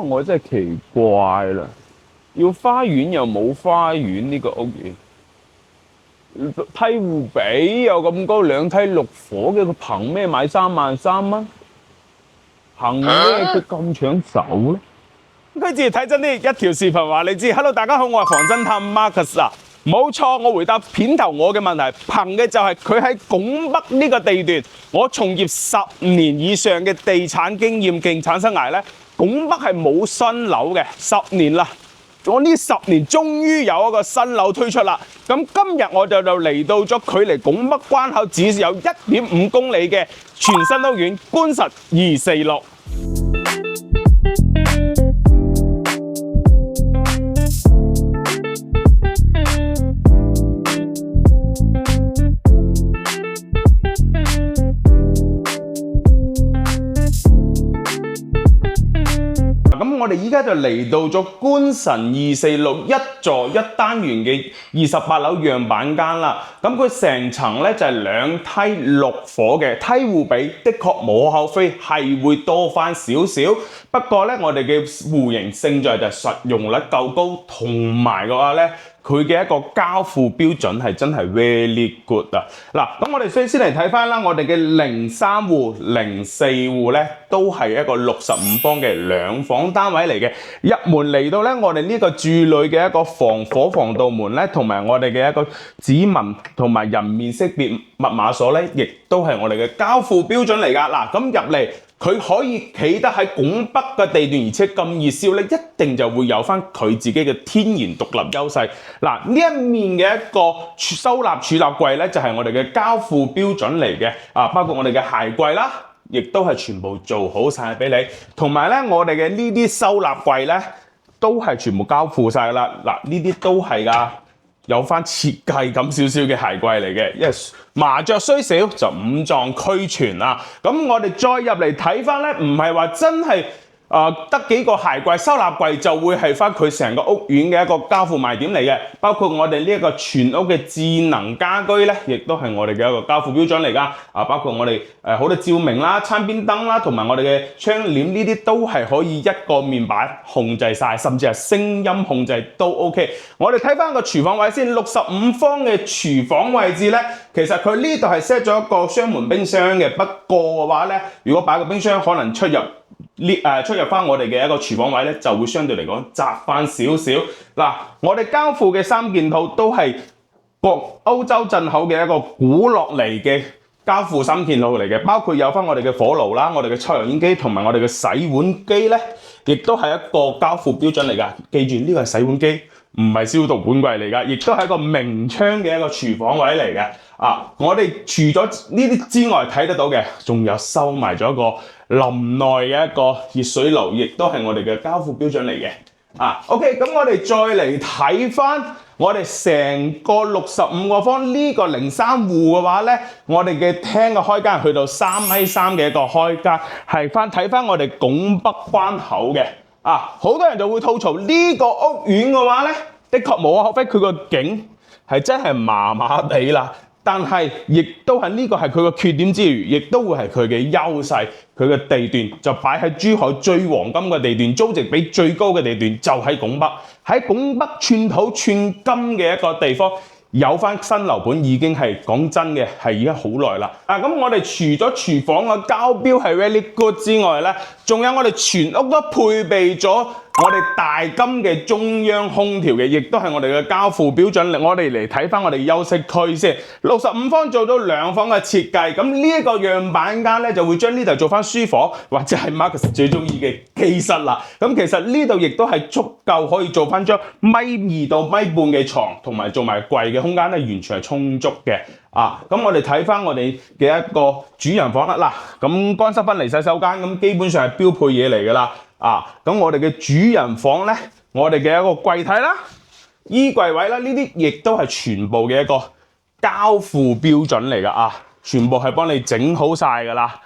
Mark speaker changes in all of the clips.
Speaker 1: 我真係奇怪啦，要花園又冇花園呢個屋苑，梯戶比又咁高，兩梯6伙嘅，佢憑咩買33000蚊？憑咩佢咁搶手咧？跟住睇真啲，一條視頻話你知 ，Hello 大家好，我係房偵探 Marcus 啊，冇錯，我回答片頭我嘅問題，憑嘅就係佢喺拱北呢個地段，我從業10年以上嘅地產經驗、競產生涯咧，拱北係冇新樓嘅，10年啦。我呢10年終於有一個新樓推出啦，咁今日我就嚟到咗距離拱北關口只有1.5公里嘅全新屋苑觀辰246。我哋依家就嚟到咗觀辰246一座一單元嘅28樓樣板間啦。咁佢成層咧就係2梯6伙嘅，梯戶比的確無可厚非係會多翻少少。不過咧，我哋嘅戶型勝在就係實用率夠高，同埋嘅話咧，佢嘅一個交付標準係真係 very good 啊！嗱，咁我哋先嚟睇翻啦，我哋嘅03戶、04戶咧都係一個65方嘅2房單位嚟嘅。入門嚟到咧，我哋呢個住類嘅一個防火防盜門咧，同埋我哋嘅一個指紋同埋人面識別密碼鎖咧，亦都係我哋嘅交付標準嚟㗎。嗱，咁入嚟，佢可以企得喺拱北嘅地段，而且咁熱銷咧，一定就會有翻佢自己嘅天然獨立優勢。嗱，呢一面嘅一個收納儲納櫃咧，就係我哋嘅交付標準嚟嘅。包括我哋嘅鞋櫃啦，亦都係全部做好晒俾你。同埋咧，我哋嘅呢啲收納櫃咧，都係全部交付晒啦。嗱，呢啲都係㗎。有翻設計咁少少嘅鞋櫃嚟嘅，因為麻雀雖小就5臟俱全啦。咁我哋再入嚟睇翻咧，唔係話真係得幾個鞋櫃收納櫃就會係翻佢成個屋苑嘅一個交付賣點嚟嘅。包括我哋呢一個全屋嘅智能家居咧，亦都係我哋嘅一個交付標準嚟㗎。包括我哋好多照明啦、餐邊燈啦，同埋我哋嘅窗簾呢啲都係可以一個面板控制晒，甚至係聲音控制都 OK。我哋睇翻個廚房位先，65方嘅廚房位置咧，其實佢呢度係 set 咗一個雙門冰箱嘅。不過嘅話咧，如果擺個冰箱，可能出入翻我哋嘅一個廚房位咧，就會相對嚟講窄翻少少。嗱，我哋交付嘅3件套都係歐洲進口嘅一個古樂嚟嘅交付3件套嚟嘅，包括有翻我哋嘅火爐啦、我哋嘅抽油煙機同埋我哋嘅洗碗機咧，亦都係一個交付標準嚟㗎。記住呢個係洗碗機，唔係消毒碗櫃嚟㗎，亦都係一個明窗嘅一個廚房位嚟嘅。我哋除咗呢啲之外睇得到嘅，仲有收埋咗一個林內嘅一個熱水爐，亦都係我哋嘅交付標準嚟嘅。OK， 咁我哋再嚟睇翻我哋成個65個方呢個03戶嘅話咧，我哋嘅廳嘅開間去到3.3米嘅一個開間，係睇翻我哋拱北關口嘅。好多人就會吐槽呢個屋苑嘅話咧，的確無可厚非，佢個景係真係麻麻地啦。但係，亦都係呢個係佢個缺點之餘，亦都會係佢嘅優勢。佢嘅地段就擺喺珠海最黃金嘅地段，租值比最高嘅地段就喺拱北。喺拱北寸土寸金嘅一個地方，有翻新樓盤已經係講真嘅，係已經好耐啦。咁我哋除咗廚房嘅交標係 very good 之外咧，仲有我哋全屋都配備咗我哋大金嘅中央空調嘅，亦都係我哋嘅交付標準。我哋嚟睇翻我哋休息區先，65方做咗2房嘅設計。咁呢一個樣板間咧，就會將呢度做翻書房，或者係 Marcus 最中意嘅機室啦。咁其實呢度亦都係足夠可以做翻張1.2到1.5米嘅床，同埋做埋櫃嘅空間咧，完全係充足嘅。咁我哋睇翻我哋嘅一個主人房啦。咁乾濕分離洗手間，咁基本上係標配嘢嚟㗎啦。咁我哋嘅主人房咧，我哋嘅一個櫃體啦、衣櫃位啦，呢啲亦都係全部嘅一個交付標準嚟㗎。全部係幫你整好晒㗎啦。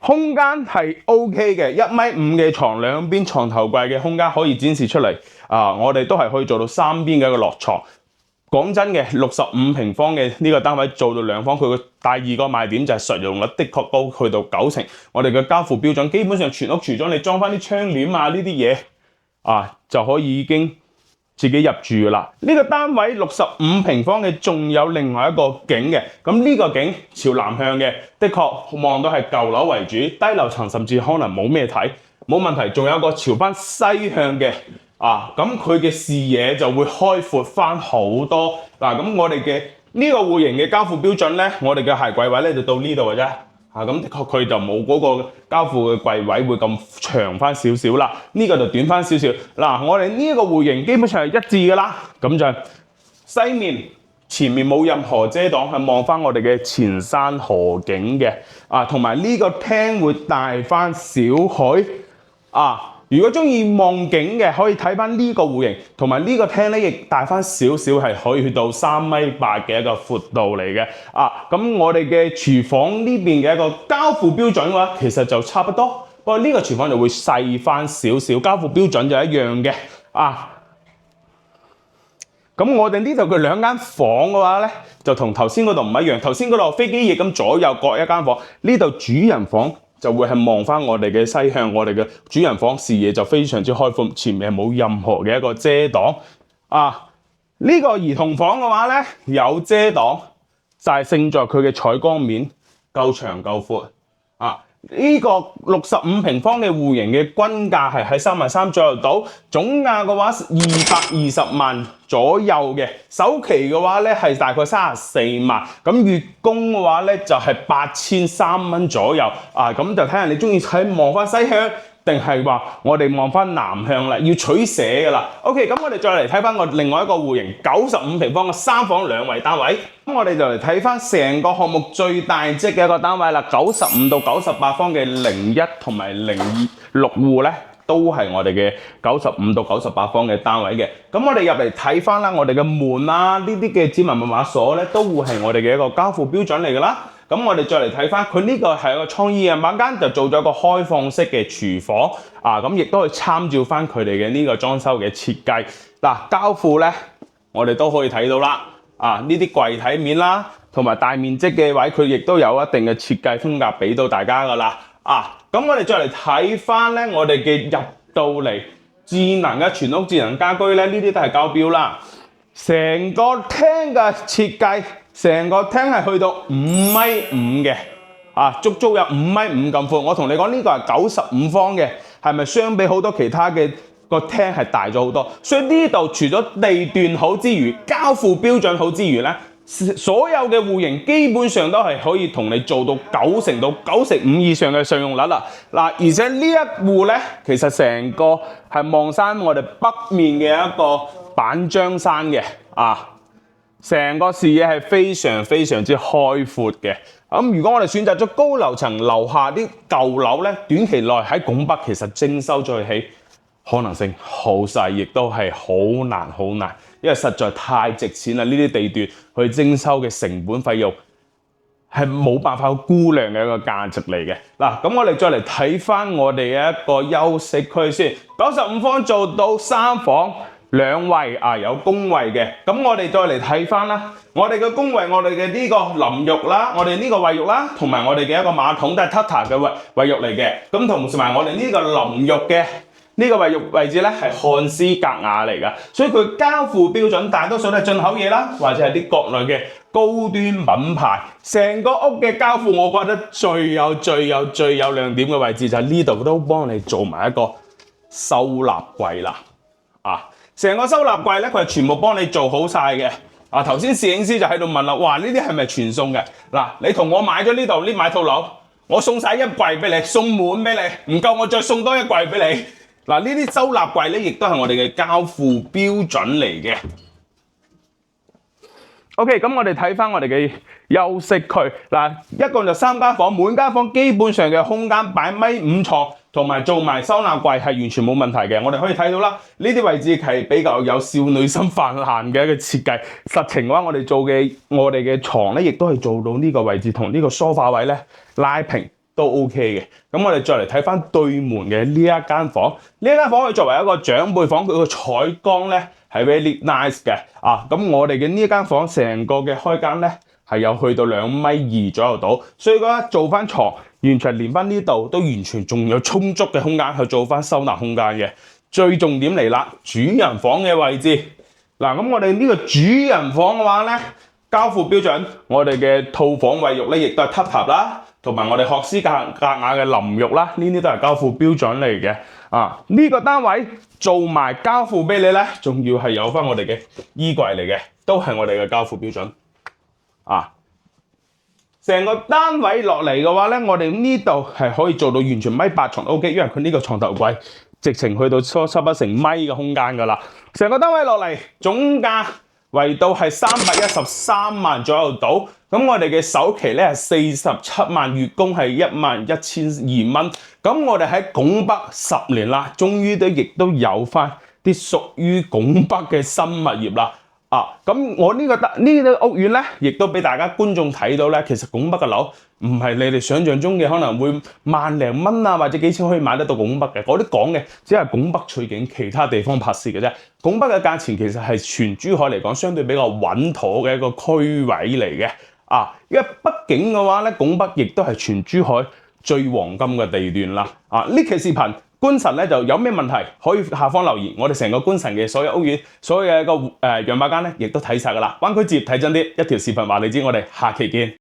Speaker 1: 空間係 OK 嘅，1.5米嘅床，兩邊床頭櫃嘅空間可以展示出嚟。我哋都係可以做到3邊嘅一個落床。講真嘅，65平方嘅呢個單位做到兩房，佢個第二個賣點就係實用率的確高，去到90%。我哋嘅交付標準基本上全屋廚裝，你裝翻啲窗簾啊呢啲嘢啊就可以已經自己入住噶啦。呢個單位65平方嘅，仲有另外一個景嘅。咁呢個景朝南向嘅，的確望到係舊樓為主，低樓層甚至可能冇咩睇，冇問題。仲有一個朝翻西向嘅。咁佢嘅視野就會開闊翻好多。咁我哋嘅呢個戶型嘅交付標準咧，我哋嘅鞋櫃位咧就到呢度嘅啫。咁的確佢就冇嗰個交付嘅櫃位會咁長翻少少啦。呢個就短翻少少。我哋呢一個戶型基本上係一致㗎啦。咁就西面前面冇任何遮擋，係望翻我哋嘅前山河景嘅。同埋呢個廳會大翻少許。如果中意望景嘅，可以睇翻呢個戶型，同埋呢個廳咧，亦大翻少少，係可以去到3.8米嘅一個闊度嚟嘅。咁我哋嘅廚房呢邊嘅一個交付標準嘅話，其實就差不多，不過呢個廚房就會細翻少少，交付標準就一樣嘅。咁我哋呢度嘅兩間房嘅話咧，就同頭先嗰度唔一樣。頭先嗰度飛機翼咁左右各一間房，呢度主人房就會係望翻我哋嘅西向，我哋嘅主人房視野就非常之開闊，前面係冇任何嘅一個遮擋。呢個兒童房嘅話咧，有遮擋，就係勝在佢嘅採光面夠長夠闊。呢個65平方嘅戶型嘅均價係喺3.3萬左右到，總價嘅話220萬左右嘅，首期嘅話咧係大概34萬，咁月供嘅話咧就係8300蚊左右。咁就睇下你中意睇望翻西向，定係話我哋望翻南向啦，要取捨㗎啦。OK， 咁我哋再嚟睇翻我另外一個戶型95平方嘅3房2衛單位。咁我哋就嚟睇翻成個項目最大積嘅一個單位啦，95到98方嘅01同埋026戶咧，都係我哋嘅95到98方嘅單位嘅。咁我哋入嚟睇翻啦，我哋嘅門啊，呢啲嘅指紋密碼鎖咧，都會係我哋嘅一個交付標準嚟㗎啦。咁我哋再嚟睇翻，佢呢個係一個創意樣板間，就做咗一個開放式嘅廚房。咁亦都可以參照翻佢哋嘅呢個裝修嘅設計。交付咧，我哋都可以睇到啦。呢啲櫃體面啦，同埋大面積嘅位，佢亦都有一定嘅設計風格俾到大家噶啦。咁我哋再嚟睇翻咧，我哋嘅入到嚟智能嘅全屋智能家居咧，呢啲都係交標啦。成個廳嘅設計，成個廳係去到5.5米嘅，足足有5.5米咁闊。我同你講呢個係95方嘅，係咪相比好多其他嘅個廳係大咗好多？所以呢度除咗地段好之餘，交付標準好之餘咧，所有嘅戶型基本上都係可以同你做到90%到95%以上嘅上用率啦。而且呢一戶咧，其實成個係望山我哋北面嘅一個板張山嘅，成個視野係非常非常之開闊嘅。如果我哋選擇咗高樓層，樓下啲舊樓咧，短期內喺拱北其實徵收再起可能性好細，亦都係好難，因為實在太值錢啦！呢啲地段去徵收嘅成本費用係冇辦法估量嘅一個價值嚟嘅。咁我哋再嚟睇翻我哋一個休息區先，95方做到3房2衛，有公衛嘅。咁我哋再嚟睇翻啦，我哋嘅公衛，我哋嘅呢個淋浴啦，我哋呢個衛浴啦，同埋我哋嘅一個馬桶都係 Tata 嘅衛浴嚟嘅。咁同埋我哋呢個淋浴嘅呢個衛浴位置咧係漢斯格雅嚟㗎，所以佢交付標準大多數都係進口嘢啦，或者係啲國內嘅高端品牌。成個屋嘅交付，我覺得最有亮點嘅位置就係呢度都幫你做埋一個收納櫃啦。成個收納櫃咧，佢係全部幫你做好晒嘅。頭先攝影師就喺度問啦，哇！呢啲係咪全送嘅？你同我買咗呢度，買套樓，我送晒一櫃俾你，送滿俾你，唔夠我再送多一櫃俾你。呢啲收納櫃咧，亦都係我哋嘅交付標準嚟嘅。OK， 咁我哋睇翻我哋嘅休息區。一共就3間房，每間房基本上嘅空間擺1.5米床，同埋做埋收納櫃係完全冇問題嘅。我哋可以睇到啦，呢啲位置係比較有少女心泛濫嘅一個設計。實情嘅話，我哋嘅床咧，亦都係做到呢個位置同呢個梳化位咧拉平。都 OK 嘅。咁我哋再嚟睇翻對門嘅呢一間房，呢一間房佢作為一個長輩房，佢個採光咧係 very nice 嘅。咁我哋嘅呢一間房成個嘅開間咧係有去到2.2米左右度，所以講做翻床，完全連翻呢度都完全仲有充足嘅空間去做翻收納空間嘅。最重點嚟啦，主人房嘅位置。咁我哋呢個主人房嘅話咧，交付標準，我哋嘅套房衛浴咧亦都係吸合啦，同埋我哋學斯格雅嘅淋浴啦，呢啲都係交付標準嚟嘅。呢個單位做埋交付俾你咧，仲要係有翻我哋嘅衣櫃嚟嘅，都係我哋嘅交付標準。成個單位落嚟嘅話咧，我哋呢度係可以做到完全1.8米床 OK， 因為佢呢個床頭櫃直情去到差唔多成米嘅空間㗎啦。成個單位落嚟總價為到係313萬左右度，咁我哋嘅首期咧係47萬，月供係11200蚊。咁我哋喺拱北10年啦，終於亦都有翻啲屬於拱北嘅新物業啦。咁我呢個屋苑咧，亦都俾大家觀眾睇到咧，其實拱北嘅樓唔係你哋想象中嘅可能會1萬零蚊或者幾千可以買得到拱北嘅。嗰啲講嘅只係拱北取景，其他地方拍攝嘅啫。拱北嘅價錢其實係全珠海嚟講相對比較穩妥嘅一個區位嚟嘅。因為畢竟嘅話咧，拱北亦都係全珠海最黃金嘅地段啦。呢期視頻官神咧就有咩問題可以下方留言，我哋成個官神嘅所有屋苑、所有嘅樣板間咧，亦都睇晒㗎啦。灣區接睇真啲，一條視頻話你知，我哋下期見。